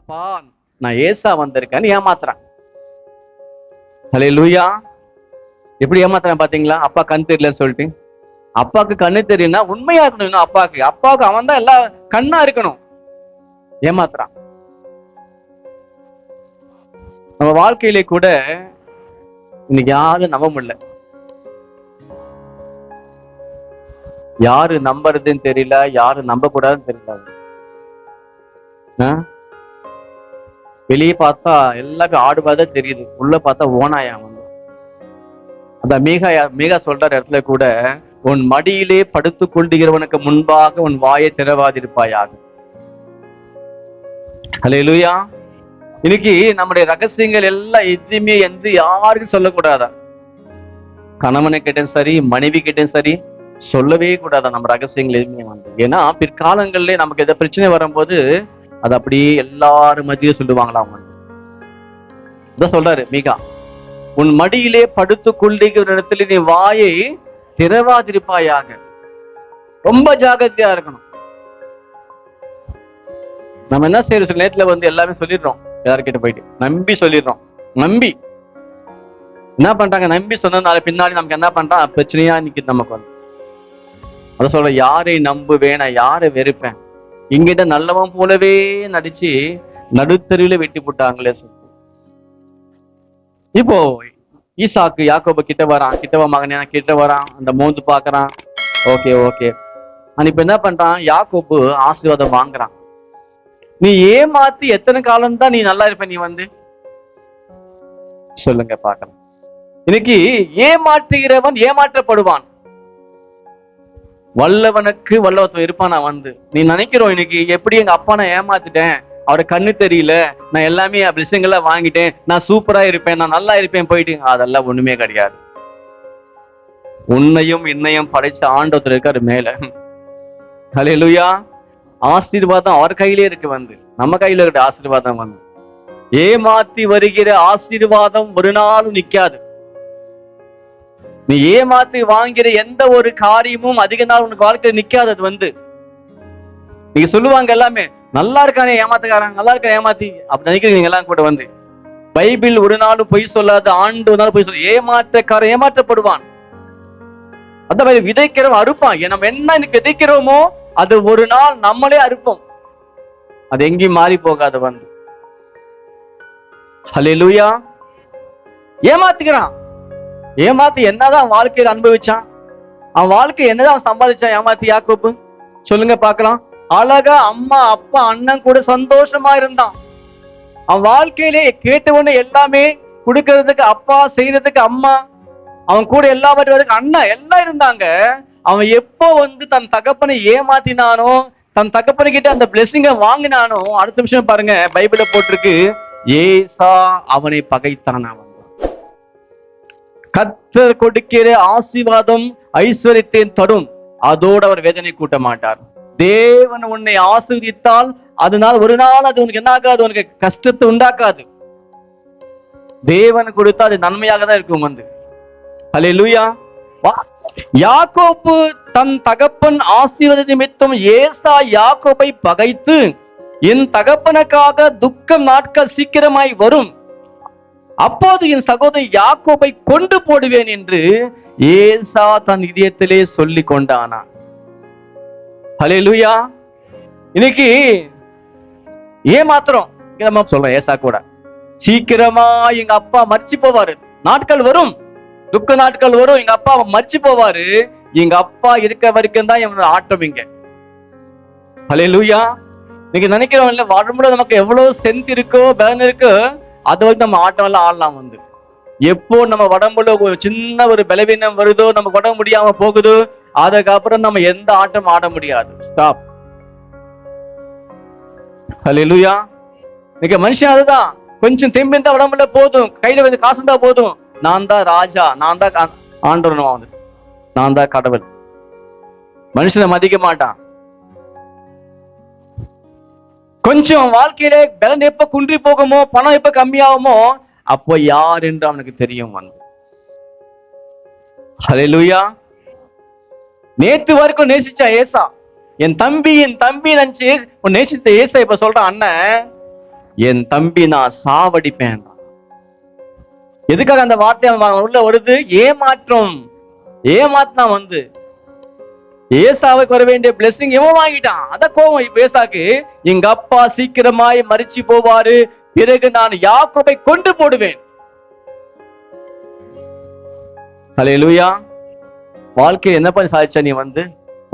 அப்பா நான் ஏசா வந்திருக்கேன்னு ஏமாத்துறான். ஹல்லேலூயா. எப்படி ஏமாத்துறான் பாத்தீங்களா? அப்பா கண் தெரியலன்னு சொல்லிட்டு. அப்பாவுக்கு கண்ணு தெரியும்னா உண்மையா இருக்கணும். அப்பாவுக்கு அவன் தான் எல்லா கண்ணா இருக்கணும். ஏமாத்துறான். நம்ம வாழ்க்கையிலே கூட இன்னைக்கு யாரும் நம்ப முடியல. யாரு நம்புறதுன்னு தெரியல, யாரு நம்ப கூடாதுன்னு தெரியல. வெளியே பார்த்தா எல்லாருக்கும் ஆடுபாத தெரியுது, உள்ள பார்த்தா ஓனாயா வந்து. அந்த மீகா சொல்ற இடத்துல கூட, உன் மடியிலே படுத்துக் கொள்ளுகிறவனுக்கு முன்பாக உன் வாயை திறவாதிருப்பாயாக. ஹல்லேலூயா. இன்னைக்கு நம்முடைய ரகசியங்கள் எல்லாம் எதுவுமே யாருக்கும் சொல்லக்கூடாதா? கணவனை கிட்டும் சரி, மனைவி கிட்டும் சரி, சொல்லவே கூடாதா நம்ம ரகசியங்கள் எதுவுமே வந்து. ஏன்னா பிற்காலங்கள்ல நமக்கு எதாவது பிரச்சனை வரும்போது அது அப்படியே எல்லாரும் மத்தியும் சொல்லுவாங்களாம். இதான் சொல்றாரு மீகா, உன் மடியிலே படுத்துக் கொள்ளுகிற இடத்துல நீ வாயை திறவாதிருப்பாயாக. ரொம்ப ஜாகிரதையா இருக்கணும். நம்ம என்ன செய்யறோம், சில நேரத்துல வந்து எல்லாமே சொல்லிடுறோம், யாருக்கிட்ட போயிட்டு நம்பி சொல்லிடுறோம். நம்பி என்ன பண்றாங்க, நம்பி சொன்னதுனால பின்னாடி நமக்கு என்ன பண்றான், பிரச்சனையா நிக்குது நமக்கு வந்து. அத சொல்ற, யாரை நம்புவேன், நான் யாரை வெறுப்பேன், இங்கிட்ட நல்லவன் போலவே நடிச்சு நடுத்தருவில வெட்டி போட்டாங்களே சொல்லி. இப்போ ஈசாக்கு யாக்கோபு கிட்ட வா மகனே, கிட்ட வரான், அந்த மோந்து பாக்குறான். Okay okay. இப்ப என்ன பண்றான், யாக்கோபு ஆசீர்வாதம் வாங்குறான். நீ ஏமாத்தி எத்தனை காலம் தான் நீ நல்லா இருப்ப, நீ வந்து சொல்லுங்க பாக்கலாம். இன்னைக்கு ஏமாற்றுகிறவன் ஏமாற்றப்படுவான். வல்லவனுக்கு வல்லவத்துவம் இருப்பான். நான் வந்து நீ நினைக்கிறோம் இன்னைக்கு, எப்படி எங்க அப்பா நான் ஏமாத்திட்டேன், அவரை கண்ணு தெரியல, நான் எல்லாமே விஷயங்கள்லாம் வாங்கிட்டேன், நான் சூப்பரா இருப்பேன், நான் நல்லா இருப்பேன் போயிட்டு, அதெல்லாம் ஒண்ணுமே கிடையாது. உன்னையும் இன்னையும் படைச்ச ஆண்டவர் இருக்காரு மேல. ஹல்லேலூயா. ஆசீர்வாதம் அவர் கையிலே இருக்கு வந்து, நம்ம கையில இருக்கு ஆசீர்வாதம் வந்து. ஏமாத்தி வருகிற ஆசீர்வாதம் ஒரு நாளும் நிக்காது. நீ ஏமாத்தி வாங்கிற எந்த ஒரு காரியமும் அதிக நாள் உனக்கு வாழ்க்கையில நிக்காது. அது வந்து நீங்க சொல்லுவாங்க எல்லாமே, நல்லா இருக்கானே ஏமாத்துக்காரன், நல்லா இருக்க ஏமாத்தி அப்படி நினைக்கிறீங்க எல்லாம் கூட வந்து. பைபிள் ஒரு நாளும் பொய் சொல்லாது, ஆண்டு ஒரு நாள் பொய் சொல்ல. ஏமாற்றக்காரன் ஏமாற்றப்படுவான். அந்த மாதிரி விதைக்கிறவன் அறுப்பான். நம்ம என்ன இன்னைக்கு விதைக்கிறோமோ அது ஒரு நாள் நம்மளே அறுப்போம். அது எங்கேயும் மாறி போகாது வந்து. ஹல்லேலூயா. ஏமாத்துக்கிறான். ஏமாத்தி என்னதான் வாழ்க்கையில அனுபவிச்சான், அவன் வாழ்க்கை என்னதான் சம்பாதிச்சான் ஏமாத்தி யாக்கோபு, சொல்லுங்க பாக்கலாம். அழகா அம்மா அப்பா அண்ணன் கூட சந்தோஷமா இருந்தான். அவன் வாழ்க்கையிலே கேட்டவொன்னு எல்லாமே கொடுக்கறதுக்கு அப்பா, செய்யறதுக்கு அம்மா, அவன் கூட எல்லாவற்றுக்கு அண்ணன் எல்லாம் இருந்தாங்க. அவன் எப்போ வந்து தன் தகப்பனை ஏமாத்தினானோ, தன் தகப்பனுக்கிட்ட அந்த பிளெஸிங்க வாங்கினானோ, அடுத்த நிமிஷம் பாருங்க பைபிள்ல போட்டிருக்கு, ஏசா அவனை பகைத்தான். அவன் கர்த்தர் கொடுக்கிற ஆசீர்வாதம் ஐஸ்வர்யத்தை தரும், அதோடு அவர் வேதனை கூட்ட மாட்டார். தேவன் உன்னை ஆசீர்வதித்தால் அதனால் ஒரு நாள் அது உனக்கு என்ன ஆகாது, உனக்கு கஷ்டத்தை உண்டாக்காது. தேவன் கொடுத்தா அது நன்மையாக தான் இருக்கும் வந்து. ஹல்லேலூயா. யாக்கோபு தன் தகப்பன் ஆசீர்வாத நிமித்தம் ஏசா யாக்கோபை பகைத்து, என் தகப்பனுக்காக துக்கம் நாட்கள் சீக்கிரமாய் வரும், அப்போது என் சகோதரன் யாக்கோபை கொண்டு போடுவேன் என்று ஏசா தன் இதயத்திலே சொல்லி கொண்டானா. ஹல்லேலூயா. இன்னைக்கு ஏமாத்திரம் நம்ம சொல்றோம். ஏசா கூட சீக்கிரமா எங்க அப்பா மரிச்சு போவாரு, நாட்கள் வரும், துக்க நாட்கள் வரும், எங்க அப்பா மரிச்சு போவாரு, எங்க அப்பா இருக்க வரைக்கும் தான் என்னோட ஆட்டம் இங்க. ஹல்லேலூயா. நீங்க நினைக்கிறோம் இல்ல, வரும்போது நமக்கு எவ்வளவு ஸ்ட்ரென்த் இருக்கோ, பலன் இருக்கோ, அது வந்து நம்ம ஆட்டம் எல்லாம் ஆடலாம் வந்து. எப்போ நம்ம உடம்புல ஒரு சின்ன ஒரு பலவீனம் வருதோ, நம்ம உடம்பு முடியாம போகுதோ, அதுக்கப்புறம் நம்ம எந்த ஆட்டம் ஆட முடியாது. ஸ்டாப். ஹல்லேலூயா. இன்னைக்கு மனுஷன் அதுதான், கொஞ்சம் தெம்பிருந்தா உடம்புல போதும், கையில கொஞ்சம் காசு இருந்தா போதும், நான் தான் ராஜா, நான் தான் ஆண்டவன், நான் தான் கடவுள். மனுஷனை மதிக்க மாட்டான். கொஞ்சம் வாழ்க்கையில பலன் எப்ப குன்றி போகுமோ, பணம் எப்ப கம்மியாகுமோ, அப்போ யார் என்று அவனுக்கு தெரியும் வந்து. ஹல்லேலூயா. நேத்து வரைக்கும் நேசிச்சா ஏசா, என் தம்பி நினைச்சு நேசித்த ஏசா இப்ப சொல்றான், அண்ணன் என் தம்பி நான் சாவடிப்பேன். எதுக்காக அந்த வார்த்தை உள்ள வருது? ஏமாற்றம். ஏமாத்தினா வந்து ஏசாவுக்கு வர வேண்டிய பிளெஸிங் இவன் வாங்கிட்டான். அத கோவம் இப்ப ஏசாக்கு, எங்க அப்பா சீக்கிரமாய் மரிச்சு போவாரு, பிறகு நான் யாக்கோபை கொண்டு போடுவேன். ஹல்லேலூயா. வாழ்க்கையில் என்ன பண்ணி சாதிச்சா நீ வந்து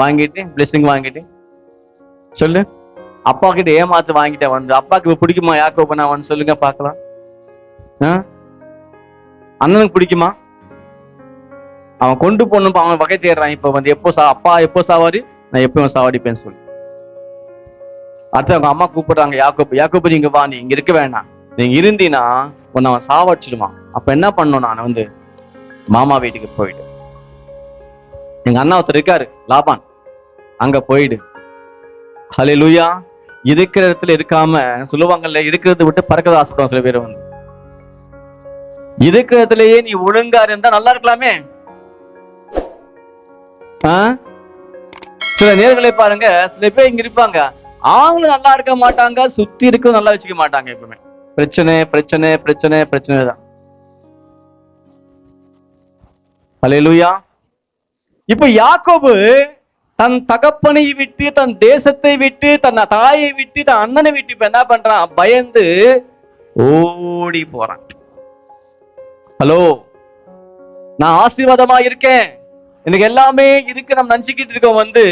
வாங்கிட்டு பிளெஸிங் வாங்கிட்டு சொல்லு. அப்பா கிட்ட ஏமாத்து வாங்கிட்ட வந்து, அப்பாக்கு பிடிக்குமா யாக்கோபை? நான் வந்து சொல்லுங்க பாக்கலாம். அண்ணனுக்கு பிடிக்குமா? அவன் கொண்டு போகணும், அவன் வகை தேடுறான். இப்ப வந்து அப்பா எப்போ சாவாரு, நான் எப்பவும் சாவடிப்பேன்னு சொல்லி. அடுத்து அவங்க அம்மா கூப்பிடுறாங்க, யாக்கோபு நீங்க வா, நீ இங்க இருக்க வேண்டாம், நீங்க இருந்தீன்னா உன்னை அவன் சாவடிச்சிடுவான். அப்ப என்ன பண்ணணும்? நான் வந்து மாமா வீட்டுக்கு போயிடு. எங்க அண்ணா ஒருத்தர் இருக்காரு லாபான், அங்க போயிடு. ஹல்லேலூயா. இருக்கிற இடத்துல இருக்காம சொல்லுவாங்கல்ல, இருக்கிறத விட்டு பறக்கத ஆசைப்படுவாங்க சில பேர் வந்து. இருக்கிற இடத்துலயே நீ ஒழுங்கா இருந்தா நல்லா இருக்கலாமே. சில நேர்களை பாருங்க, சில பேர் இங்க இருப்பாங்க, அவங்களும் நல்லா இருக்க மாட்டாங்க, சுத்தி இருக்க நல்லா வச்சுக்க மாட்டாங்க. எப்பவுமே பிரச்சனை பிரச்சனை பிரச்சனை பிரச்சனை தான். ஹல்லேலூயா. இப்ப யாக்கோபு தன் தகப்பனை விட்டு, தன் தேசத்தை விட்டு, தன் தாயை விட்டு, தன் அண்ணனை விட்டு இப்ப என்ன பண்றான்? பயந்து ஓடி போறான். ஹலோ, நான் ஆசீர்வாதமா இருக்கேன், எனக்கு எல்லாமே இருக்கு, நம்ம நினைச்சுக்கிட்டு இருக்கோம் வந்து,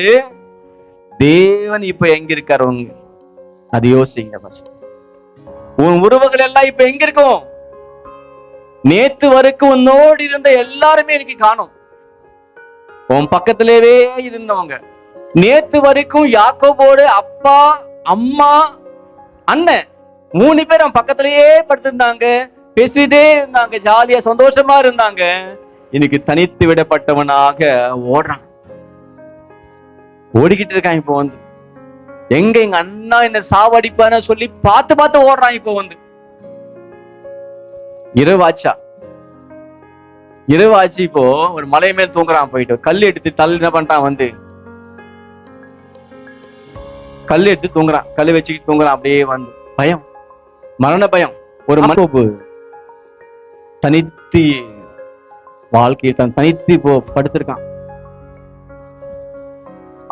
தேவன் இப்ப எங்க இருக்காரு? அது யோசிங்க ஃபர்ஸ்ட். உன் உறவுகள் எல்லாம் இப்ப எங்க இருக்கும்? நேத்து வரைக்கும் உன்னோடு இருந்த எல்லாருமே எனக்கு காணும். உன் பக்கத்திலேயே இருந்தவங்க, நேத்து வரைக்கும் யாக்கோபோடு அப்பா அம்மா அண்ணன் 3 பேர் அவன் பக்கத்திலேயே படுத்திருந்தாங்க, பேசிட்டே இருந்தாங்க, ஜாலியா சந்தோஷமா இருந்தாங்க. இன்னைக்கு தனித்து விடப்பட்டவனாக ஓடுறான், ஓடிக்கிட்டு இருக்கான். இப்போ வந்து எங்க அண்ணா என்ன சாவடிப்பான சொல்லி பார்த்து பார்த்து ஓடுறான். இப்போ வந்து இரவாச்சு, இப்போ ஒரு மலை மேல் தூங்குறான். போயிட்டு கல் எடுத்து தள்ளி என்ன பண்றான் வந்து, கல் எடுத்து தூங்குறான், கல் வச்சுக்கிட்டு தூங்குறான். அப்படியே வந்து பயம், மரண பயம். ஒரு யாக்கோபு தனித்து வாழ்க்கையை தனித்து படுத்திருக்கான்.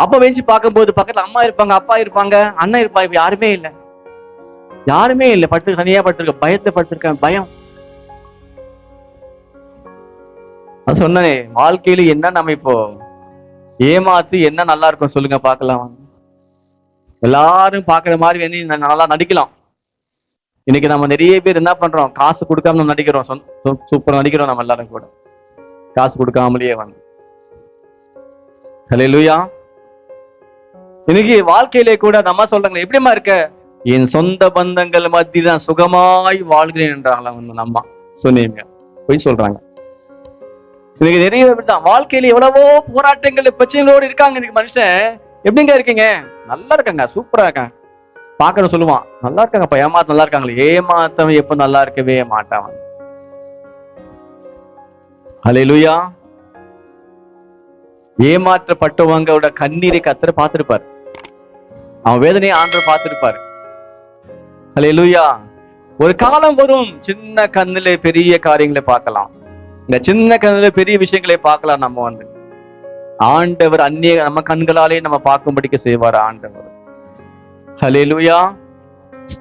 அப்ப வச்சு பார்க்கும்போது பக்கத்துல அம்மா இருப்பாங்க, அப்பா இருப்பாங்க, அண்ணன் இருப்பாங்க, இப்ப யாருமே இல்லை, யாருமே இல்லை. படுத்து தனியா படுத்திருக்க, பயத்துல படுத்திருக்கேன், பயம். அது சொன்னே, வாழ்க்கையில என்ன நம்ம இப்போ ஏமாத்து என்ன நல்லா இருக்கும் சொல்லுங்க பார்க்கலாம். எல்லாரும் பாக்குற மாதிரி நல்லா நடிக்கலாம். இன்னைக்கு நம்ம நிறைய பேர் என்ன பண்றோம்? காசு கொடுக்காம நம்ம நடிக்கிறோம், சூப்பர் நடிக்கிறோம் நம்ம எல்லாரும் கூட, காசு கொடுக்காமலேயே வந்து. ஹல்லேலூயா. இன்னைக்கு வாழ்க்கையிலே கூட நம்ம சொல்றாங்க, எப்படிமா இருக்க? என் சொந்த பந்தங்கள் மத்தியில் நான் சுகமாய் வாழ்கிறேன் என்றாங்களா வந்து நம்ம சொன்னீங்க, போய் சொல்றாங்க. இன்னைக்கு நிறைய பேர் தான் வாழ்க்கையில எவ்வளவோ போராட்டங்கள் பிரச்சனைகளோடு இருக்காங்க. இன்னைக்கு மனுஷன் எப்படிங்க இருக்கீங்க? நல்லா இருக்காங்க, சூப்பரா இருக்காங்க. பாக்கணும் சொல்லுவான், நல்லா இருக்காங்கப்பா. ஏமாத்த நல்லா இருக்காங்களே, ஏமாத்தவன் எப்ப நல்லா இருக்கவே மாட்டான். ஹல்லேலூயா. ஏமாற்றப்பட்டவங்களோட கண்ணீரை கர்த்தர் பார்த்திருப்பார், அவன் வேதனையை ஆண்டவர் பார்த்திருப்பாரு. ஹல்லேலூயா. ஒரு காலம் வரும், சின்ன கண்ணுல பெரிய காரியங்களை பார்க்கலாம், இந்த சின்ன கண்ணுல பெரிய விஷயங்களை பார்க்கலாம். நம்ம வந்து ஆண்டவர் அந்நிய நம்ம கண்களாலே நம்ம பார்க்கும்படிக்க செய்வார் ஆண்டவர். ஹல்லேலூயா.